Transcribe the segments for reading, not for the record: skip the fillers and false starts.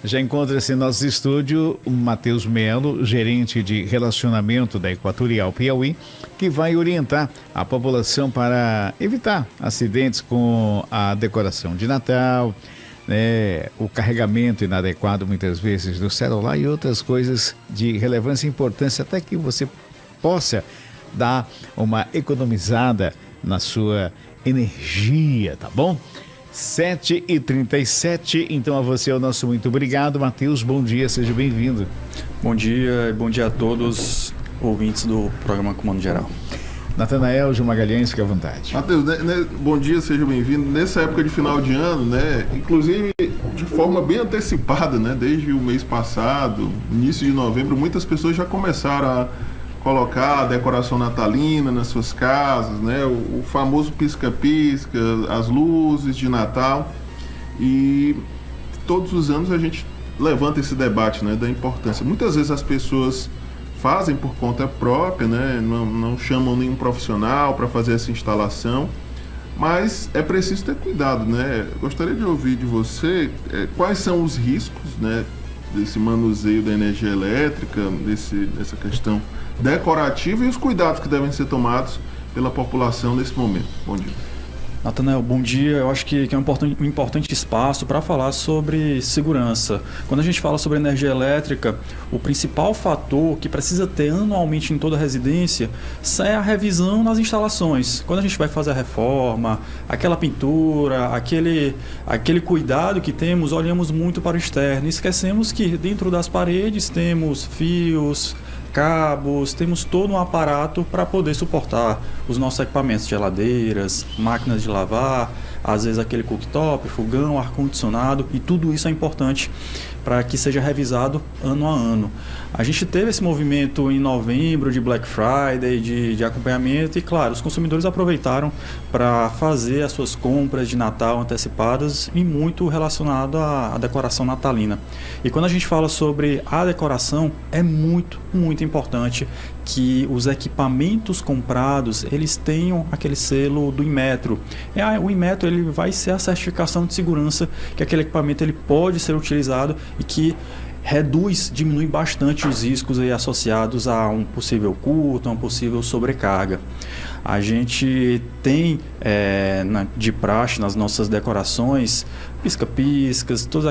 Já encontra-se em nosso estúdio o Matheus Melo, gerente de relacionamento da Equatorial Piauí, que vai orientar a população para evitar acidentes com a decoração de Natal, né, o carregamento inadequado muitas vezes do celular e outras coisas de relevância e importância, até que você possa dar uma economizada na sua energia, tá bom? 7h37, então a você é o nosso muito obrigado. Matheus, bom dia, seja bem-vindo. Bom dia a todos ouvintes do programa Comando Geral. Natanael Gil Magalhães, fique à vontade. Matheus, bom dia, seja bem-vindo. Nessa época de final de ano, né, inclusive de forma bem antecipada, né, desde o mês passado, início de novembro, muitas pessoas já começaram a colocar a decoração natalina nas suas casas, né? O famoso pisca-pisca, as luzes de Natal. E todos os anos a gente levanta esse debate, né, da importância. Muitas vezes as pessoas fazem por conta própria, né? Não chamam nenhum profissional para fazer essa instalação, mas é preciso ter cuidado, né? Gostaria de ouvir de você quais são os riscos, né, desse manuseio da energia elétrica, dessa questão decorativa e os cuidados que devem ser tomados pela população nesse momento. Bom dia. Natanael, bom dia. Eu acho que é um importante espaço para falar sobre segurança. Quando a gente fala sobre energia elétrica, o principal fator que precisa ter anualmente em toda a residência é a revisão nas instalações. Quando a gente vai fazer a reforma, aquela pintura, aquele cuidado que temos, olhamos muito para o externo e esquecemos que dentro das paredes temos fios, cabos, temos todo um aparato para poder suportar os nossos equipamentos, geladeiras, máquinas de lavar, às vezes aquele cooktop, fogão, ar-condicionado, e tudo isso é importante para que seja revisado ano a ano. A gente teve esse movimento em novembro de Black Friday, de acompanhamento, e claro, os consumidores aproveitaram para fazer as suas compras de Natal antecipadas e muito relacionado à decoração natalina. E quando a gente fala sobre a decoração, é muito importante que os equipamentos comprados, eles tenham aquele selo do Inmetro. O Inmetro, ele vai ser a certificação de segurança que aquele equipamento ele pode ser utilizado e que diminui bastante os riscos aí associados a um possível curto, a uma possível sobrecarga. A gente tem de praxe nas nossas decorações pisca-piscas, toda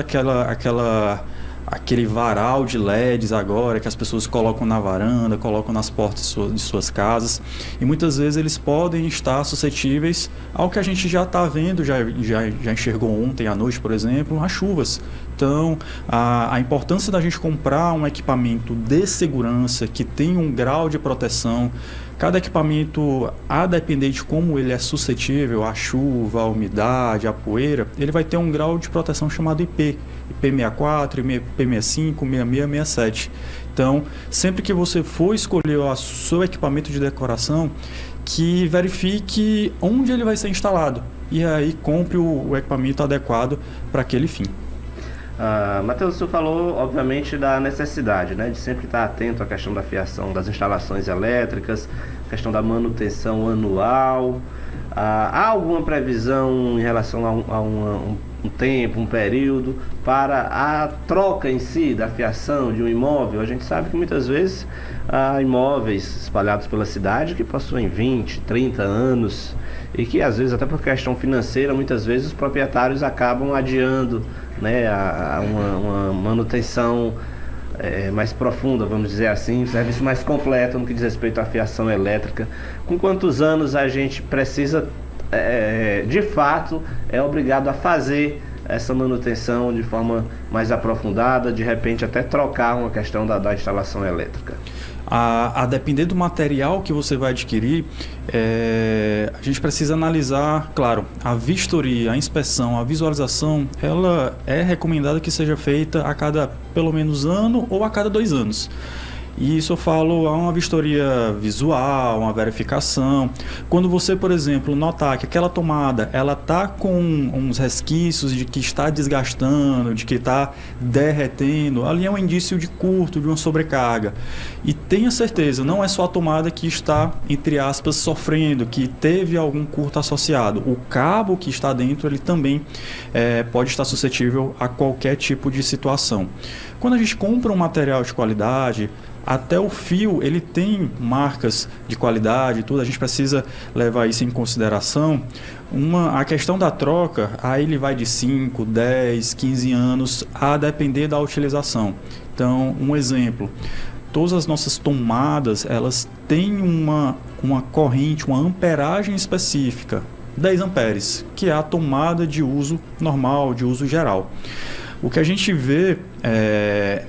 aquele varal de LEDs agora que as pessoas colocam na varanda, colocam nas portas de suas casas, e muitas vezes eles podem estar suscetíveis ao que a gente já está vendo, já enxergou ontem à noite, por exemplo, as chuvas. Então, a importância da gente comprar um equipamento de segurança que tenha um grau de proteção. Cada equipamento, a depender de como ele é suscetível à chuva, à umidade, à poeira, ele vai ter um grau de proteção chamado IP64, IP65, 66, 67. Então, sempre que você for escolher o seu equipamento de decoração, que verifique onde ele vai ser instalado e aí compre o equipamento adequado para aquele fim. Matheus, você falou, obviamente, da necessidade, né, de sempre estar atento à questão da fiação das instalações elétricas, questão da manutenção anual. Há alguma previsão em relação a um tempo, um período, para a troca em si da fiação de um imóvel? A gente sabe que muitas vezes há imóveis espalhados pela cidade que possuem 20, 30 anos e que às vezes, até por questão financeira, muitas vezes os proprietários acabam adiando, né, uma manutenção mais profunda, vamos dizer assim, um serviço mais completo no que diz respeito à fiação elétrica. Com quantos anos a gente precisa, de fato, é obrigado a fazer essa manutenção de forma mais aprofundada, de repente até trocar uma questão da instalação elétrica? A depender do material que você vai adquirir, a gente precisa analisar, claro, a vistoria, a inspeção, a visualização, ela é recomendada que seja feita a cada pelo menos ano ou a cada 2 anos. E isso eu falo a uma vistoria visual, uma verificação. Quando você, por exemplo, notar que aquela tomada ela está com uns resquícios de que está desgastando, de que está derretendo, ali é um indício de curto, de uma sobrecarga. E tenha certeza, não é só a tomada que está, entre aspas, sofrendo, que teve algum curto associado. O cabo que está dentro, ele também pode estar suscetível a qualquer tipo de situação. Quando a gente compra um material de qualidade, até o fio, ele tem marcas de qualidade e tudo, a gente precisa levar isso em consideração. A questão da troca, aí ele vai de 5, 10, 15 anos, a depender da utilização. Então, um exemplo, todas as nossas tomadas, elas têm uma corrente, uma amperagem específica, 10 amperes, que é a tomada de uso normal, de uso geral. O que a gente vê é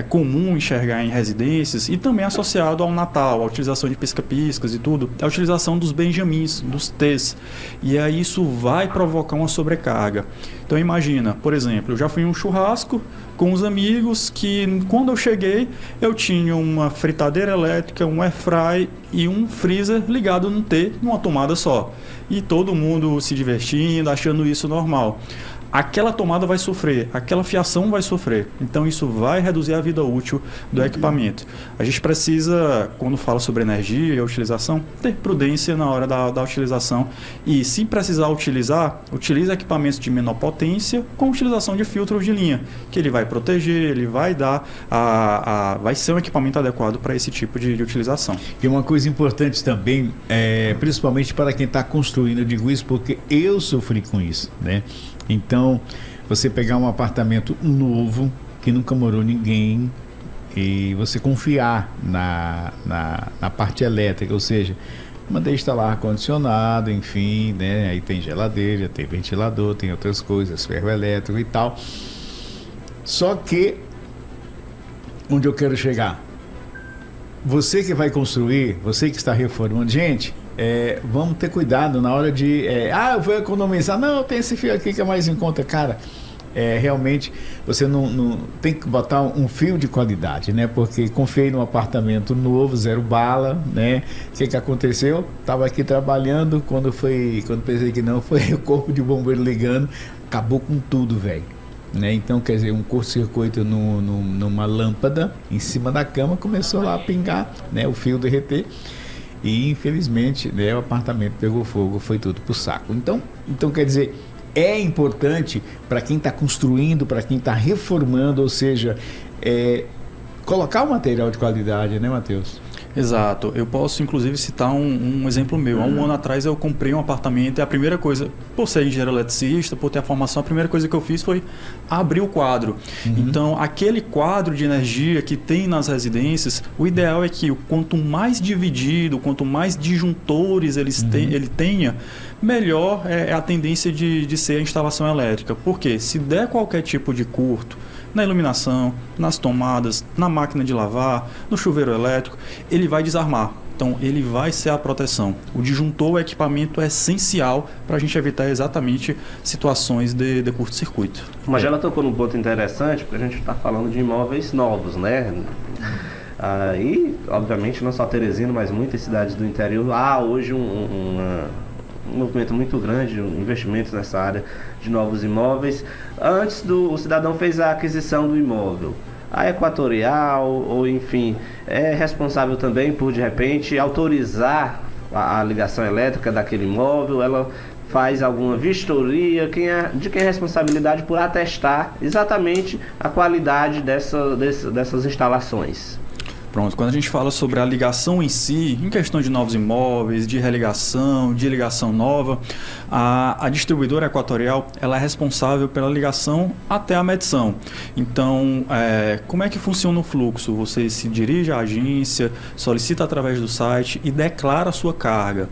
comum enxergar em residências e também associado ao Natal, a utilização de pisca-piscas e tudo, é a utilização dos benjamins, dos T's. E aí isso vai provocar uma sobrecarga. Então imagina, por exemplo, eu já fui em um churrasco com os amigos que quando eu cheguei eu tinha uma fritadeira elétrica, um airfry e um freezer ligado no T, numa tomada só. E todo mundo se divertindo, achando isso normal. Aquela tomada vai sofrer, aquela fiação vai sofrer. Então isso vai reduzir a vida útil do equipamento. A gente precisa, quando fala sobre energia e utilização, ter prudência na hora da utilização. E se precisar utilizar, utilize equipamentos de menor potência com utilização de filtros de linha, que ele vai proteger, ele vai dar vai ser um equipamento adequado para esse tipo de utilização. E uma coisa importante também, principalmente para quem está construindo, eu digo isso porque eu sofri com isso, né? Então, você pegar um apartamento novo, que nunca morou ninguém, e você confiar na parte elétrica, ou seja, mandei instalar ar-condicionado, enfim, né? Aí tem geladeira, tem ventilador, tem outras coisas, ferro elétrico e tal. Só que, onde eu quero chegar? Você que vai construir, você que está reformando, gente... vamos ter cuidado na hora de... eu vou economizar. Não, tem esse fio aqui que é mais em conta. Cara, realmente você não tem que botar um fio de qualidade, né? Porque confiei num apartamento novo, zero bala, né? O que aconteceu? Estava aqui trabalhando, quando pensei que não, foi o corpo de bombeiro ligando, acabou com tudo, velho. Né? Então, quer dizer, um curto-circuito numa lâmpada em cima da cama, começou lá a pingar, né? O fio derreter. E infelizmente, né, o apartamento pegou fogo, foi tudo pro saco. Então quer dizer, é importante para quem está construindo, para quem está reformando, ou seja, colocar o material de qualidade, né, Matheus? Exato. Eu posso, inclusive, citar um exemplo meu. Há um ano atrás eu comprei um apartamento e a primeira coisa, por ser engenheiro eletricista, por ter a formação, a primeira coisa que eu fiz foi abrir o quadro. Então, aquele quadro de energia que tem nas residências, o ideal é que quanto mais dividido, quanto mais disjuntores ele tenha, melhor é a tendência de ser a instalação elétrica. Porque se der qualquer tipo de curto, na iluminação, nas tomadas, na máquina de lavar, no chuveiro elétrico, ele vai desarmar. Então, ele vai ser a proteção. O disjuntor, o equipamento é essencial para a gente evitar exatamente situações de curto-circuito. O Magela tocou num ponto interessante, porque a gente está falando de imóveis novos, né? E, obviamente, não só Teresina, mas muitas cidades do interior. Há hoje um movimento muito grande, investimentos nessa área de novos imóveis. Antes o cidadão fez a aquisição do imóvel. A Equatorial, ou enfim, é responsável também por, de repente, autorizar a ligação elétrica daquele imóvel. Ela faz alguma vistoria, de quem é a responsabilidade por atestar exatamente a qualidade dessas instalações. Pronto, quando a gente fala sobre a ligação em si, em questão de novos imóveis, de religação, de ligação nova, a distribuidora Equatorial ela é responsável pela ligação até a medição. Então, como é que funciona o fluxo? Você se dirige à agência, solicita através do site e declara a sua carga.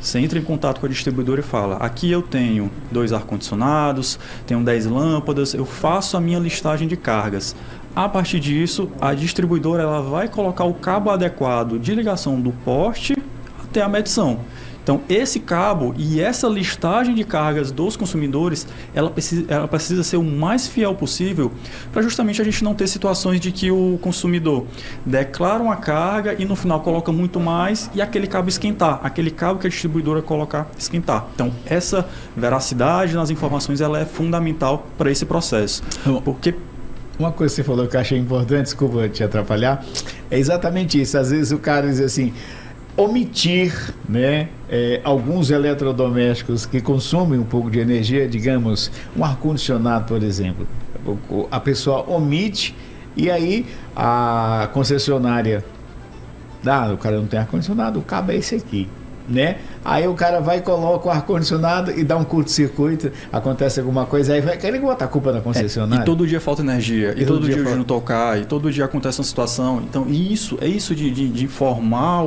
Você entra em contato com a distribuidora e fala, aqui eu tenho 2 ar-condicionados, tenho 10 lâmpadas, eu faço a minha listagem de cargas. A partir disso, a distribuidora ela vai colocar o cabo adequado de ligação do poste até a medição. Então, esse cabo e essa listagem de cargas dos consumidores, ela precisa ser o mais fiel possível para justamente a gente não ter situações de que o consumidor declara uma carga e no final coloca muito mais e aquele cabo esquentar, aquele cabo que a distribuidora colocar esquentar. Então, essa veracidade nas informações ela é fundamental para esse processo. Porque uma coisa que você falou que eu achei importante, desculpa te atrapalhar, é exatamente isso. Às vezes o cara diz assim, omitir, né, alguns eletrodomésticos que consomem um pouco de energia, digamos, um ar-condicionado, por exemplo. A pessoa omite e aí a concessionária, o cara não tem ar-condicionado, o cabo é esse aqui, né? Aí o cara vai e coloca o ar-condicionado e dá um curto-circuito, acontece alguma coisa, aí vai querer botar a culpa na concessionária. E todo dia falta energia, e todo dia o Juno tocar, e todo dia acontece uma situação. Então, isso de informar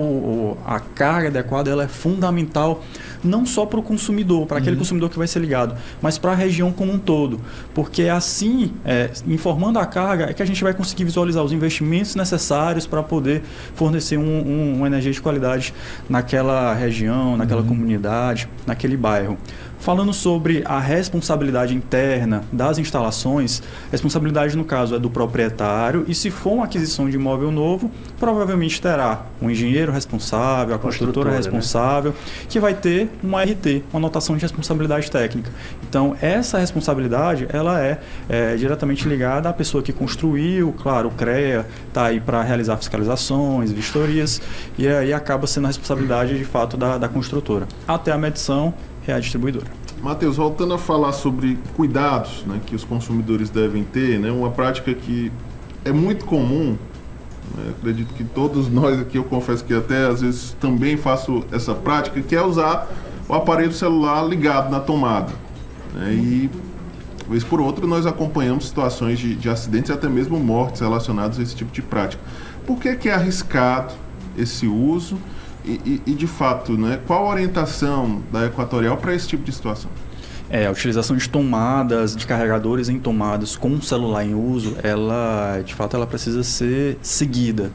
a carga adequada, ela é fundamental, não só para o consumidor, para aquele consumidor que vai ser ligado, mas para a região como um todo. Porque assim, informando a carga, é que a gente vai conseguir visualizar os investimentos necessários para poder fornecer uma energia de qualidade naquela região, naquela comunidade, naquele bairro. Falando sobre a responsabilidade interna das instalações, a responsabilidade no caso é do proprietário e se for uma aquisição de imóvel novo, provavelmente terá um engenheiro responsável, a construtora responsável, que vai ter uma RT, uma anotação de responsabilidade técnica. Então, essa responsabilidade, ela é diretamente ligada à pessoa que construiu, claro, o CREA está aí para realizar fiscalizações, vistorias, e aí acaba sendo a responsabilidade, de fato, da construtora. Até a medição, é a distribuidora. Matheus, voltando a falar sobre cuidados, né, que os consumidores devem ter, né, uma prática que é muito comum, né, acredito que todos nós aqui, eu confesso que até às vezes também faço essa prática, que é usar o aparelho celular ligado na tomada. Né, e, vez por outra, nós acompanhamos situações de acidentes e até mesmo mortes relacionadas a esse tipo de prática. Por que é arriscado esse uso? E de fato, né, qual a orientação da Equatorial para esse tipo de situação? A utilização de tomadas, de carregadores em tomadas com o celular em uso, de fato, ela precisa ser seguida.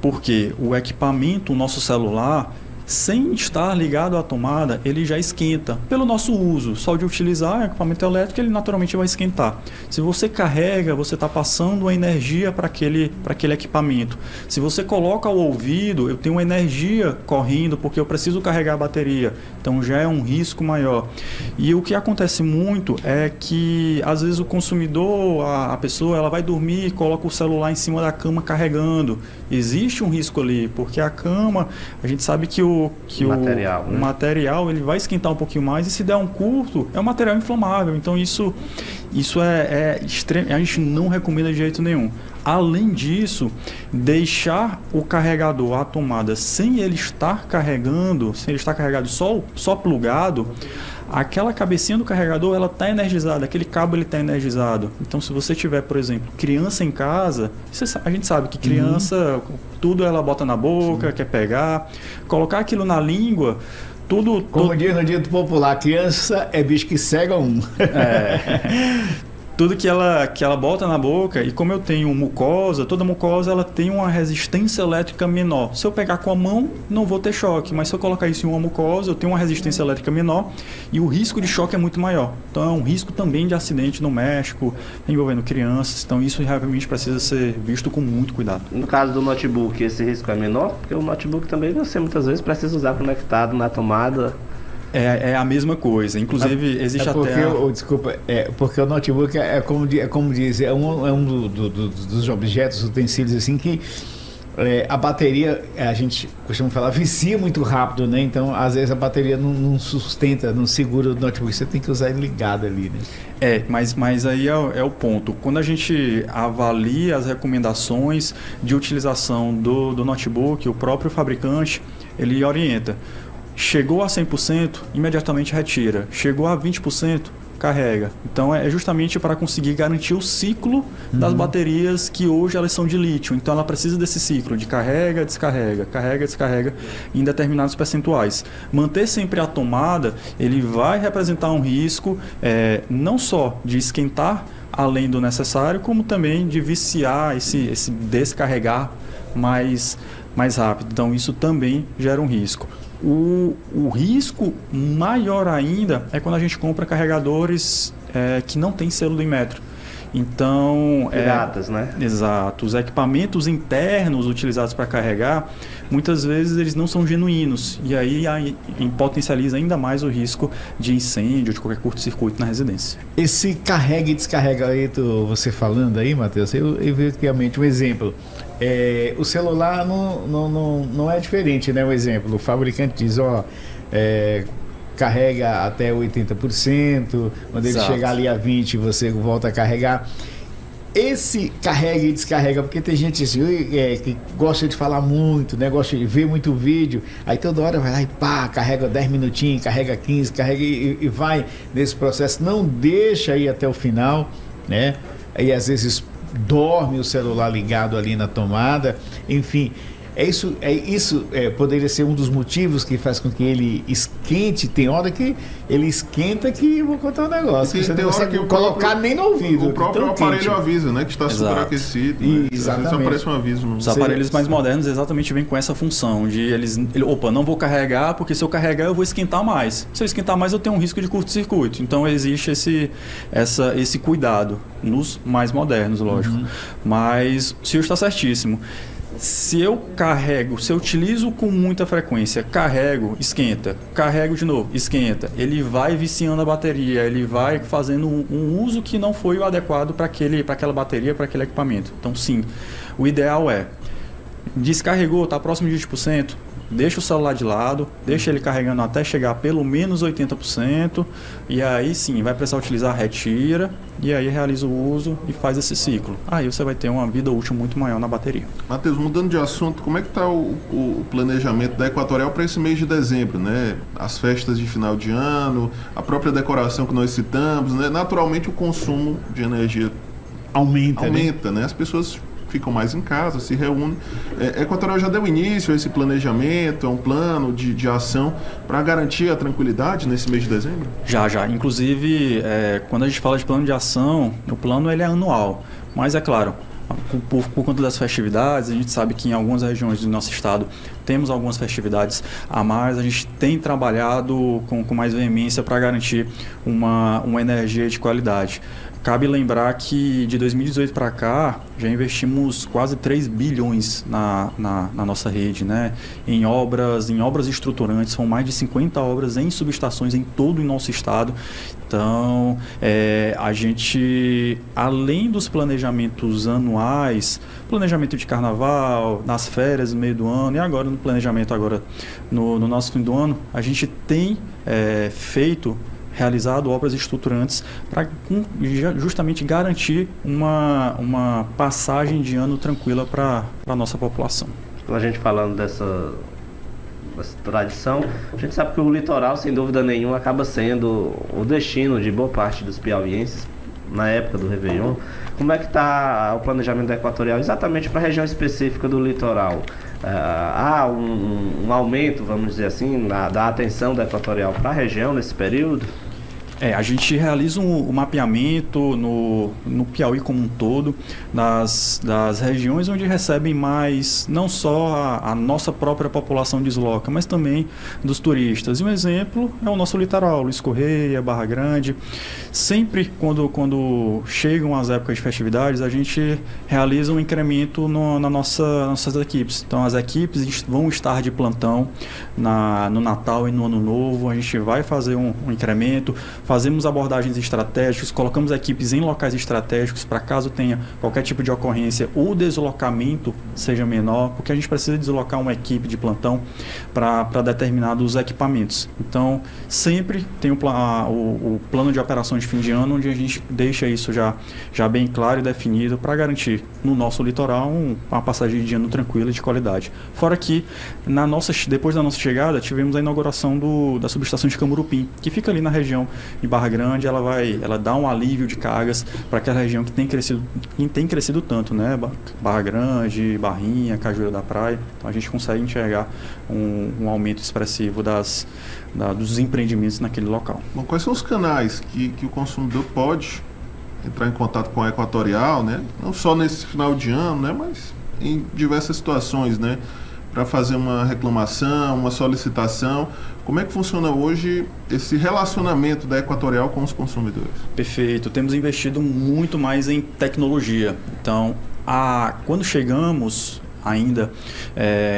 Porque o equipamento, o nosso celular, sem estar ligado à tomada, ele já esquenta. Pelo nosso uso, só de utilizar o equipamento elétrico, ele naturalmente vai esquentar. Se você carrega, você está passando a energia para aquele equipamento. Se você coloca ao ouvido, eu tenho uma energia correndo porque eu preciso carregar a bateria. Então já é um risco maior. E o que acontece muito é que, às vezes, o consumidor, a pessoa, ela vai dormir e coloca o celular em cima da cama carregando. Existe um risco ali, porque a cama, a gente sabe que o material ele vai esquentar um pouquinho mais e se der um curto, é um material inflamável. Então isso é extremo, a gente não recomenda de jeito nenhum. Além disso, deixar o carregador, a tomada, sem ele estar carregado só plugado, aquela cabecinha do carregador ela está energizada, aquele cabo ele está energizado. Então, se você tiver, por exemplo, criança em casa, a gente sabe que criança, tudo ela bota na boca, quer pegar, colocar aquilo na língua, tudo... Como diz no dito popular, criança é bicho que cega um. Tudo que ela bota na boca, e como eu tenho mucosa, toda mucosa ela tem uma resistência elétrica menor. Se eu pegar com a mão, não vou ter choque, mas se eu colocar isso em uma mucosa, eu tenho uma resistência elétrica menor e o risco de choque é muito maior. Então é um risco também de acidente doméstico, envolvendo crianças. Então isso realmente precisa ser visto com muito cuidado. No caso do notebook, esse risco é menor, porque o notebook também você muitas vezes precisa usar conectado na tomada. É a mesma coisa. Inclusive, existe porque o notebook como diz, é um dos objetos, utensílios assim que a bateria, a gente costuma falar, vicia muito rápido, né? Então, às vezes a bateria não sustenta, não segura o notebook. Você tem que usar ele ligado ali, né? Mas aí é o ponto. Quando a gente avalia as recomendações de utilização do notebook, o próprio fabricante, ele orienta. Chegou a 100%, imediatamente retira. Chegou a 20%, carrega. Então é justamente para conseguir garantir o ciclo das baterias que hoje elas são de lítio. Então ela precisa desse ciclo de carrega, descarrega, carrega, descarrega em determinados percentuais. Manter sempre a tomada, ele vai representar um risco não só de esquentar além do necessário, como também de viciar esse descarregar mais rápido. Então isso também gera um risco. O risco maior ainda é quando a gente compra carregadores que não tem selo do Inmetro. Então, Piratas, né? Exato. Os equipamentos internos utilizados para carregar, muitas vezes eles não são genuínos. E aí potencializa ainda mais o risco de incêndio, de qualquer curto-circuito na residência. Esse carrega e descarrega aí, você falando aí, Matheus, eu vi realmente um exemplo. O celular não é diferente, né? Um exemplo, o fabricante diz, carrega até 80%, quando ele chegar ali a 20%, você volta a carregar. Esse carrega e descarrega, porque tem gente assim, que gosta de falar muito, né? Gosta de ver muito vídeo, aí toda hora vai lá e pá, carrega 10 minutinhos, carrega 15, carrega e vai nesse processo, não deixa ir até o final, né? Aí às vezes dorme o celular ligado ali na tomada, enfim. Isso poderia ser um dos motivos que faz com que ele esquente. Tem hora que ele esquenta que eu vou contar um negócio. Você não consegue colocar nem no ouvido. O próprio aparelho avisa, né? Que está superaquecido. Né? Exatamente. Só aparece um aviso. Os aparelhos mais modernos exatamente vêm com essa função de não vou carregar, porque se eu carregar eu vou esquentar mais. Se eu esquentar mais eu tenho um risco de curto-circuito. Então existe esse cuidado nos mais modernos, lógico. Mas o senhor está certíssimo. Se eu utilizo com muita frequência, carrego, esquenta, carrego de novo, esquenta, ele vai viciando a bateria, ele vai fazendo um uso que não foi o adequado para aquela bateria, para aquele equipamento. Então, sim, o ideal descarregou, está próximo de 20%, deixa o celular de lado, deixa ele carregando até chegar a pelo menos 80%, e aí sim, vai precisar utilizar, retira, e aí realiza o uso e faz esse ciclo. Aí você vai ter uma vida útil muito maior na bateria. Matheus, mudando de assunto, como é que está o planejamento da Equatorial para esse mês de dezembro, né? As festas de final de ano, a própria decoração que nós citamos, né? Naturalmente o consumo de energia aumenta, né? As pessoas ficam mais em casa, se reúnem. A Equatorial já deu início a esse planejamento, a um plano de ação para garantir a tranquilidade nesse mês de dezembro? Já. Inclusive, quando a gente fala de plano de ação, o plano ele é anual. Mas é claro, por conta das festividades, a gente sabe que em algumas regiões do nosso estado temos algumas festividades a mais, a gente tem trabalhado com mais veemência para garantir uma energia de qualidade. Cabe lembrar que de 2018 para cá já investimos quase 3 bilhões na nossa rede, né? Em obras estruturantes, são mais de 50 obras em subestações em todo o nosso estado. Então, a gente, além dos planejamentos anuais, planejamento de carnaval, nas férias no meio do ano e agora no planejamento no nosso fim do ano, a gente tem realizado obras estruturantes para justamente garantir uma passagem de ano tranquila para a nossa população. A gente falando dessa tradição, a gente sabe que o litoral, sem dúvida nenhuma, acaba sendo o destino de boa parte dos piauienses na época do Réveillon. Como é que está o planejamento da Equatorial exatamente para a região específica do litoral? Há um aumento, vamos dizer assim, da atenção da Equatorial para a região nesse período? A gente realiza um mapeamento no Piauí como um todo, das regiões onde recebem mais, não só a nossa própria população desloca, mas também dos turistas. E um exemplo é o nosso litoral, Luiz Correia, Barra Grande. Sempre quando chegam as épocas de festividades, a gente realiza um incremento nas nossas equipes. Então as equipes vão estar de plantão no Natal e no Ano Novo, a gente vai fazer um incremento, fazemos abordagens estratégicas, colocamos equipes em locais estratégicos para caso tenha qualquer tipo de ocorrência, o deslocamento seja menor, porque a gente precisa deslocar uma equipe de plantão para determinados equipamentos. Então, sempre tem o plano de operações de fim de ano, onde a gente deixa isso já bem claro e definido para garantir no nosso litoral uma passagem de ano tranquila e de qualidade. Fora que, depois da nossa chegada, tivemos a inauguração da subestação de Camurupim, que fica ali na região de Barra Grande. Ela dá um alívio de cargas para aquela região que tem crescido tanto, né? Barra Grande, Barrinha, Cajueiro da Praia. Então a gente consegue enxergar um aumento expressivo dos empreendimentos naquele local. Bom, quais são os canais que o consumidor pode entrar em contato com a Equatorial, né? Não só nesse final de ano, né? Mas em diversas situações, né? para fazer uma reclamação, uma solicitação. Como é que funciona hoje esse relacionamento da Equatorial com os consumidores? Perfeito. Temos investido muito mais em tecnologia. Então, quando chegamos ainda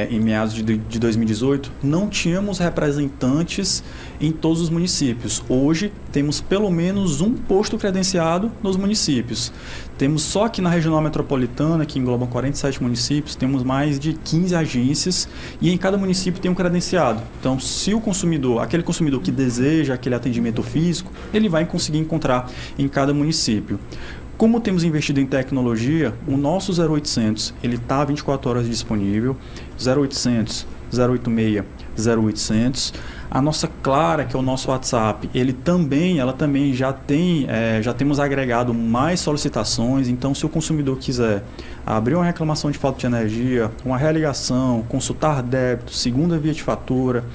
em meados de 2018, não tínhamos representantes em todos os municípios. Hoje, temos pelo menos um posto credenciado nos municípios. Temos só aqui na Regional Metropolitana, que engloba 47 municípios, temos mais de 15 agências e em cada município tem um credenciado. Então, se o consumidor, aquele consumidor que deseja aquele atendimento físico, ele vai conseguir encontrar em cada município. Como temos investido em tecnologia, o nosso 0800 ele está 24 horas disponível, 0800, 086, 0800. A nossa Clara, que é o nosso WhatsApp, ela também já temos agregado mais solicitações. Então, se o consumidor quiser abrir uma reclamação de falta de energia, uma religação, consultar débito, segunda via de fatura,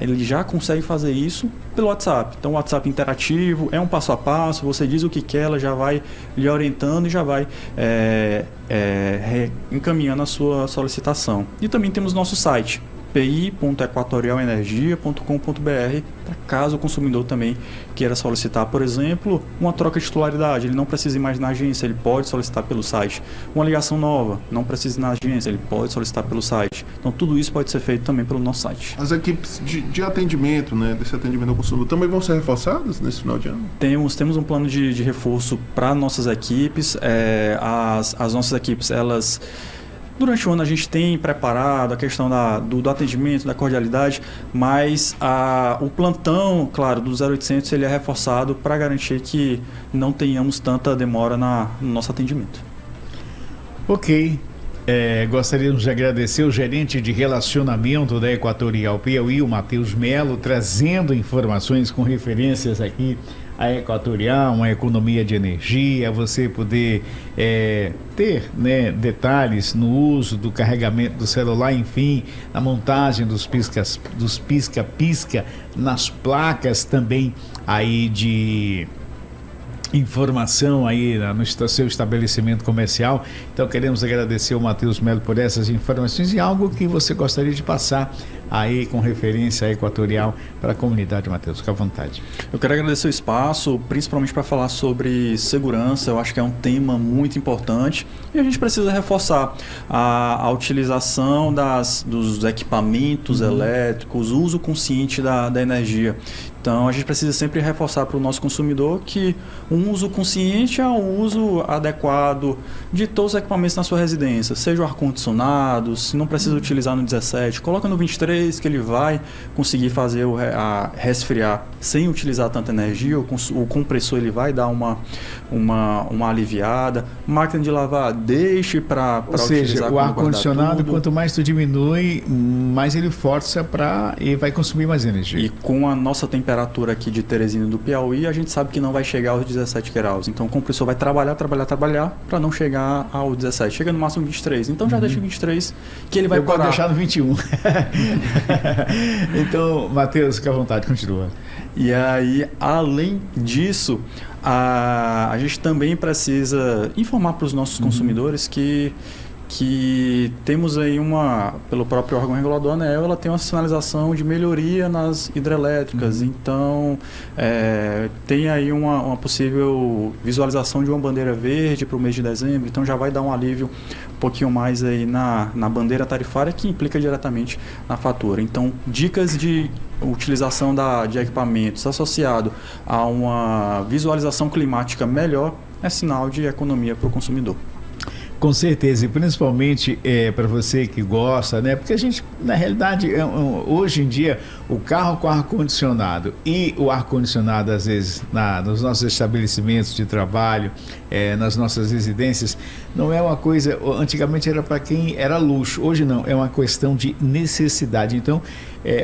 ele já consegue fazer isso pelo WhatsApp. Então, o WhatsApp interativo é um passo a passo, você diz o que quer, ela já vai lhe orientando e já vai encaminhando a sua solicitação. E também temos nosso site, pi.equatorialenergia.com.br, para caso o consumidor também queira solicitar, por exemplo, uma troca de titularidade. Ele não precisa ir mais na agência, ele pode solicitar pelo site. Uma ligação nova, não precisa ir na agência, ele pode solicitar pelo site. Então, tudo isso pode ser feito também pelo nosso site. As equipes de atendimento, né, desse atendimento ao consumidor, também vão ser reforçadas nesse final de ano? Temos um plano de reforço para nossas equipes. As nossas equipes, elas... Durante o ano a gente tem preparado a questão do atendimento, da cordialidade, mas o plantão, claro, do 0800 ele é reforçado para garantir que não tenhamos tanta demora no nosso atendimento. Ok. Gostaríamos de agradecer o gerente de relacionamento da Equatorial Piauí, o Matheus Melo, trazendo informações com referências aqui a Equatorial, uma economia de energia, você poder ter, né, detalhes no uso do carregamento do celular, enfim, na montagem dos pisca-pisca, nas placas também aí de informação aí no seu estabelecimento comercial. Então queremos agradecer ao Matheus Melo por essas informações e algo que você gostaria de passar aí com referência à Equatorial para a comunidade. Matheus, fica à vontade. Eu quero agradecer o espaço, principalmente para falar sobre segurança. Eu acho que é um tema muito importante e a gente precisa reforçar a utilização dos equipamentos elétricos, o uso consciente da energia. Então, a gente precisa sempre reforçar para o nosso consumidor que um uso consciente é um uso adequado de todos os equipamentos na sua residência, seja o ar-condicionado, se não precisa utilizar no 17, coloca no 23 que ele vai conseguir fazer resfriar sem utilizar tanta energia, o compressor ele vai dar uma aliviada, máquina de lavar, deixe para utilizar. Ou seja, o ar-condicionado, quanto mais tu diminui, mais ele força e vai consumir mais energia. E com a nossa temperatura aqui de Teresina do Piauí, a gente sabe que não vai chegar aos 17 graus. Então o compressor vai trabalhar para não chegar ao 17. Chega no máximo 23. Então já deixa 23 que ele vai parar. Pode deixar no 21. Então, Matheus, fica à vontade, continua. E aí, além disso, a gente também precisa informar para os nossos consumidores que temos aí pelo próprio órgão regulador, a ANEEL, ela tem uma sinalização de melhoria nas hidrelétricas. Então, tem aí uma possível visualização de uma bandeira verde para o mês de dezembro. Então, já vai dar um alívio um pouquinho mais aí na bandeira tarifária, que implica diretamente na fatura. Então, dicas de utilização de equipamentos associado a uma visualização climática melhor é sinal de economia para o consumidor. Com certeza, e principalmente para você que gosta, né? Porque a gente, na realidade, hoje em dia, o carro com ar-condicionado e o ar-condicionado, às vezes, nos nossos estabelecimentos de trabalho, nas nossas residências, não é uma coisa, antigamente era para quem era luxo, hoje não, é uma questão de necessidade. Então,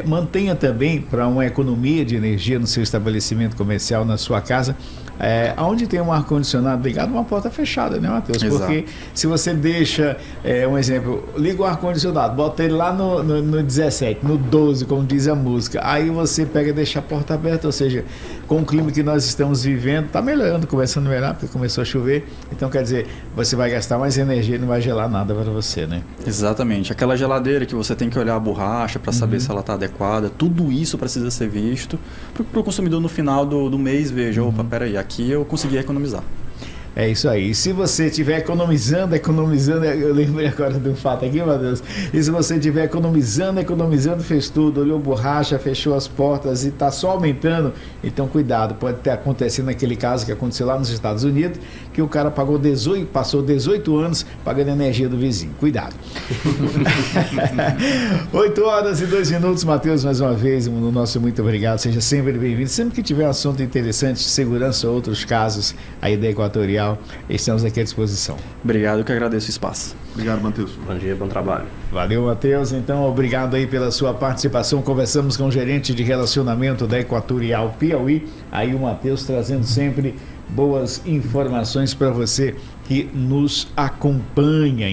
mantenha também para uma economia de energia no seu estabelecimento comercial, na sua casa, onde tem um ar-condicionado ligado, uma porta fechada, né, Matheus? Exato. Porque se você deixa, um exemplo, liga o ar-condicionado, bota ele lá no 17, no 12, como diz a música, aí você pega e deixa a porta aberta, ou seja, com o clima que nós estamos vivendo, está melhorando, começando a melhorar, porque começou a chover, então quer dizer, você vai gastar mais energia e não vai gelar nada para você, né? Exatamente. Aquela geladeira que você tem que olhar a borracha para saber se ela está adequada, tudo isso precisa ser visto para o consumidor no final do mês veja, opa, peraí, aqui eu consegui economizar. É isso aí. E se você estiver economizando, eu lembrei agora de um fato aqui, meu Deus. E se você estiver economizando, fez tudo, olhou borracha, fechou as portas e está só aumentando, então cuidado, pode ter acontecido naquele caso que aconteceu lá nos Estados Unidos, que o cara passou 18 anos pagando a energia do vizinho. Cuidado. 8h02, Matheus, mais uma vez, no nosso muito obrigado, seja sempre bem-vindo. Sempre que tiver um assunto interessante, segurança ou outros casos aí da Equatorial, estamos aqui à disposição. Obrigado, eu que agradeço o espaço. Obrigado, Matheus. Bom dia, bom trabalho. Valeu, Matheus. Então, obrigado aí pela sua participação. Conversamos com o gerente de relacionamento da Equatorial Piauí, aí o Matheus trazendo sempre boas informações para você que nos acompanha.